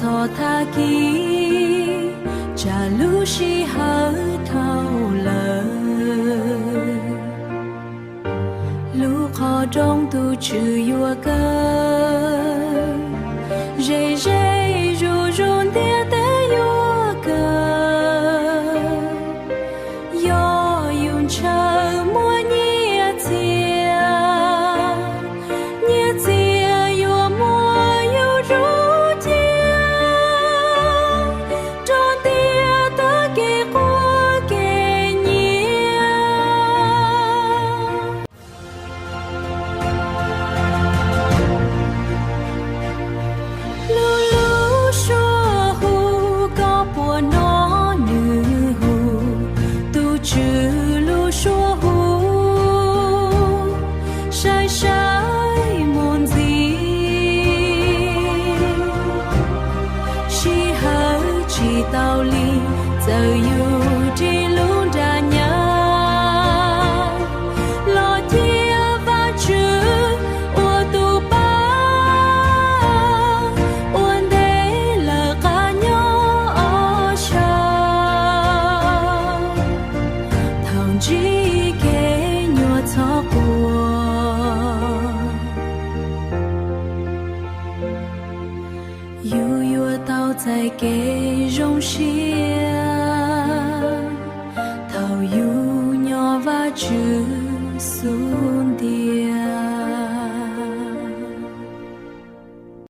cho tha ký cha lu shi hở thâu lờ lu khó trong tu chữ yua cơ dây dây ru run tia tế yua cơ yo yun chờ mua nhia chia yua mua yu ru chia cho tia ta kê qua kê nhia lu lu xua hu có bùa nó nữ hu tu chữ lu xua hu sai sai môn gì chỉ hở chỉ tao li giờ yêu chỉ luôn ra nhớ lo chia và chữ ô tu ba ôn để lờ cả nhau ở sau thằng chỉ kể nhua cho của yêu yêu tao在给容些thảo yêu nhỏ và chữ xuống đi